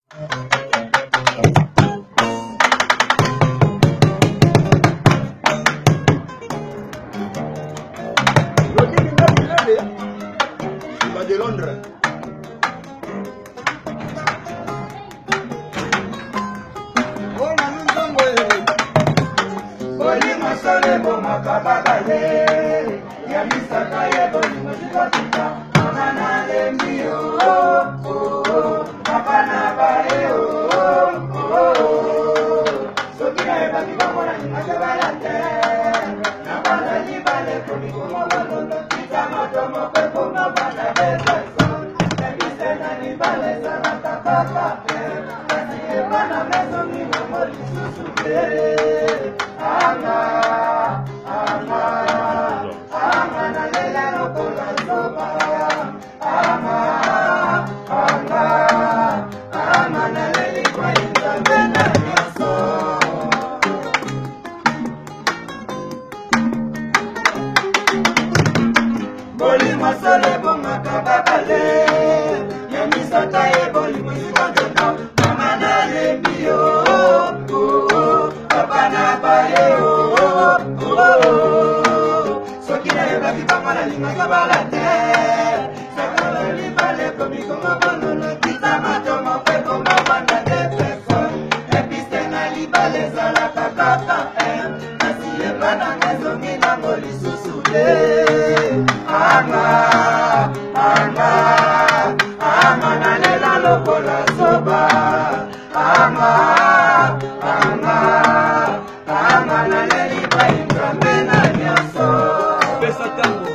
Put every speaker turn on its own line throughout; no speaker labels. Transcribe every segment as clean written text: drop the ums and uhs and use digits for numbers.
De Londres. Bolimo sole boma kabagale ya misaka ye bolimo sikatuka amana lembio apana bae sokina eba kibamona nikabalate na bana libale komikomo balondo kitamato mopeko mabana besa ebisena libale sarata papa kasi ebana meso mimo moli susuke Bolimo sole bonga kabakale yemisata ye bolimo sikoteka amana lembio apana bae sokina yeba kibamana linga balate sakala libale komikomo bonono kitamato mopeko mabanda defeso epistena libale zala kakaka kasi yebana ngezongi nango lisusude Ama nalela lokola soba Ama naleli baindra mena nyoso Pesa tango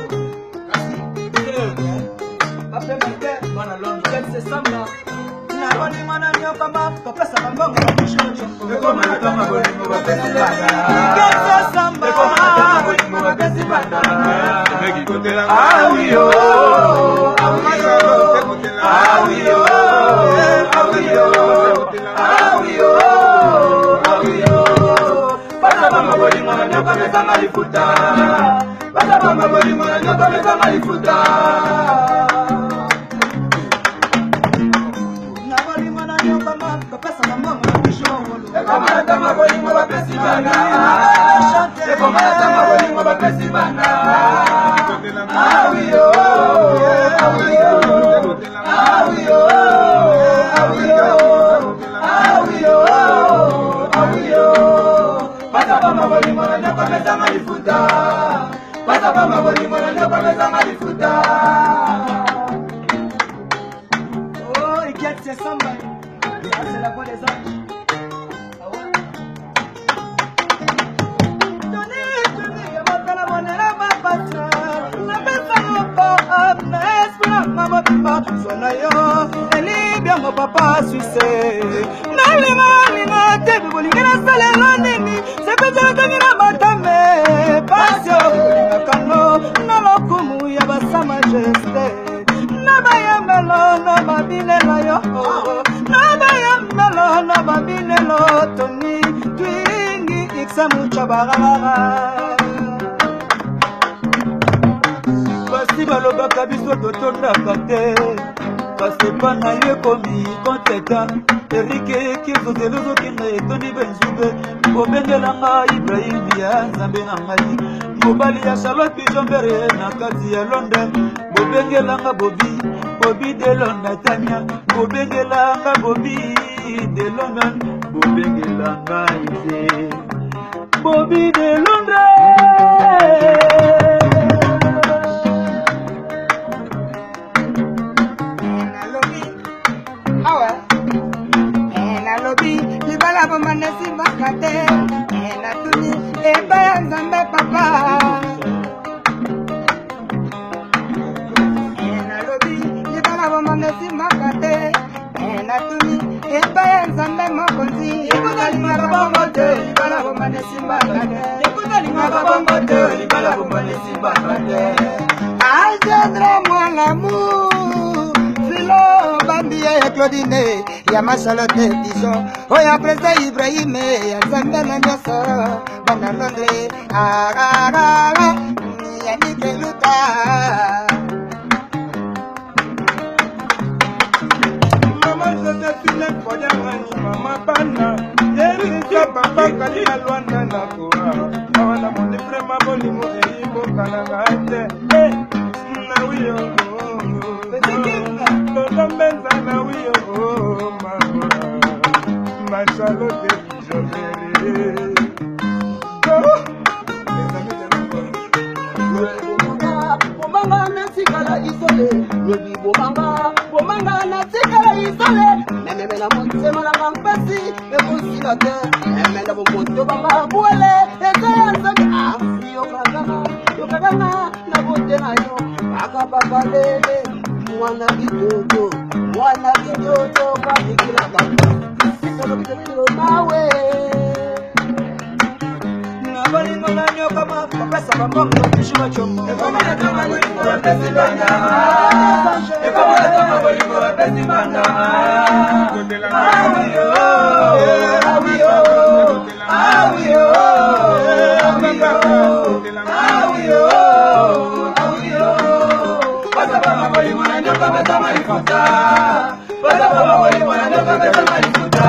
Ape mate Mana londo Kense samba Naboni mana nyoka mafka Pesa bambongo Mishonjo Ekoma natama bolimo Bapesi banda Kense samba Ekoma natama bolimo Bapesi banda Awiyo Pasa mama bolimo na nyoka meza malifuta Pasa mama bolimo na nyoka meza malifuta Na bolimo na nyoka mafka Pesa bambongo na mishonjo Ekoma natama bolimo Bapesi banda Ekoma natama bolimo Bapesi banda Pasa pama bolimo na nyoka meza malifuta Pasa pama bolimo na nyoka meza malifuta Oh, il quitte ses samba C'est la voix des anges Sonayo, elibia mo papa suisse. Nalima lima tebi bolingina sale lonini. Sepeza tangina matame. Pasio kano nalokumu ya basa majesté. Nabaya melo no babine la yo. Nabaya melo no babine lo toni. Twingi iksa mucha barara. Basi balobaka biso totondaka te kasi pa na ye komi konteta erike kizozelozokende etoni benzube kobengelanga Ibrahim ya nzambe na ngai mobali ya Charlotte Pijombere na kati ya London bobengelanga Bobi de London Tania bobengelanga Bobi de London bobengelanga Ize Bobi de Londres Libala bomane simbakate Ena tuni eba ya nzambe papa Ena lobi Libala bomane simbakate Ena tuni eba ya nzambe mokonzi Ekuta lingaba bombote Libala bomane simbakate Ekuta lingaba bombote Libala bomane simbakate Ajedra moi l'amour Filo bambia ya Claudine ya Charlotte Pijon oya presa Ibrahim ya nzambe na nyoso bana Londres ya nikeluta Mama
Josephine Koyangani mama bana Yerisa papa kalina Luanda na koa Awana moni prema bolimo eimbo kananga ate Na wiyo Toto mbenza na wiyo mama Machalote jovere
Bomanga na tikala isole Lobi bomanga na tikala isole Meme na motema na kampasi Ekusi la te Meme na momoto bamba buele Ete ya nzami Yokagana na bote na yo Aka papa lele Mwana kidogo Kabikila bamba Sikalo bitemilo mawe Bolingo na nyoka ma kopesa bambongo bakishima chombo Ekomana tama bolingo bapesi banda Ekomana tama bolingo bapesi banda Awiyo Awiyo Awiyo Awiyo Awiyo Basa bama bolingo na nyoka besa marifuta Basa bama bolingo na nyoka besa marifuta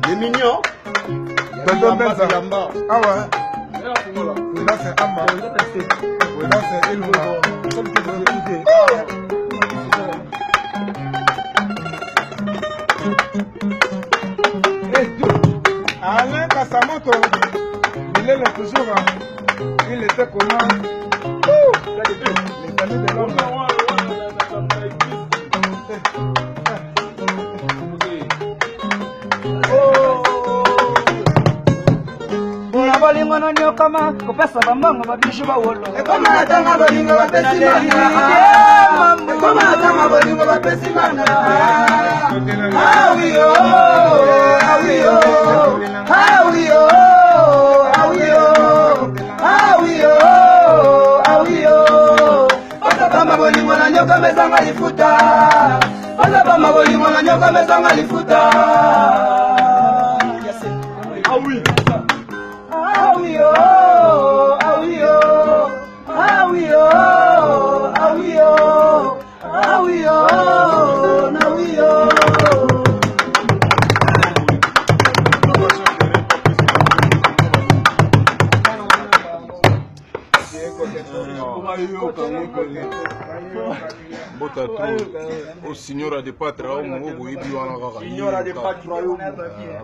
C'est mignon.
Ah ouais. Là c'est Amba. Là c'est Elma. Alain Kassamoto, il est là toujours. Il était comment? Les amis de l'homme.
Bolingo no nyokama kopesa bambongo babishu bawolo
Ekomana tanga bolingo bapesi banda Ekomana tanga bolingo bapesi banda Awiyo Awiyo Awiyo Awiyo Awiyo Awiyo Osa bamba bolingo na nyoka mesanga lifuta Osa bamba bolingo na nyoka mesanga lifuta Awi Awiyo, awiyo, awiyo, awiyo, awiyo, nawiyo.
Botato, au signora de patra, au mogo, et puis on a
Signora de patra,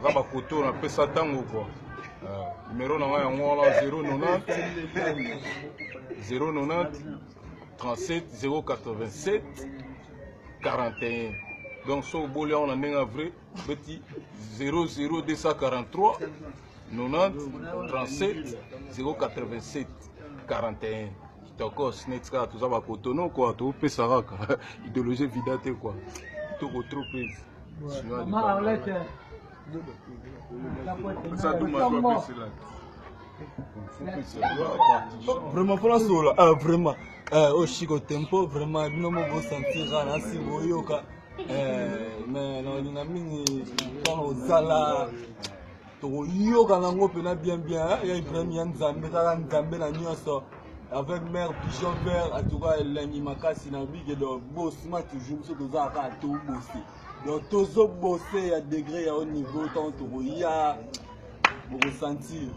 Rabakoto, on appelle ça tango quoi. Numéro 090 37 087 41. Donc sur le boulot on a un vrai petit 00243 90 37 087 41. D'accord, Snetska, tout ça va cotonner quoi, tout peut saraka. Idéologie vidate quoi. Tout trop prise. Ça
vraiment pour la sola vraiment au chico tempo vraiment nous me sentir là si boyoka mais non il y a mingi dans ozala to yoka na ngope na bien il y a Ibrahim Nzambe kaka Nzambe na nyonso avec mère pigeon vert en tout cas elengi makasi na bige do boss ma toujours so doza ka to bosser donc tozo bosser à degré à haut niveau tant to ya vous ressentir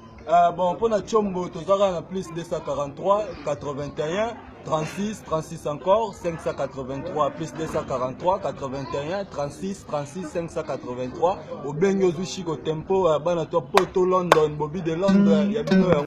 bon pour la chombo toza na plus 243 81 36, 36 encore, 583, plus 243, 81, 36, 36, 583. Au Benyo Chico Tempo, Banato Poto London, Bobby de Londres, il y a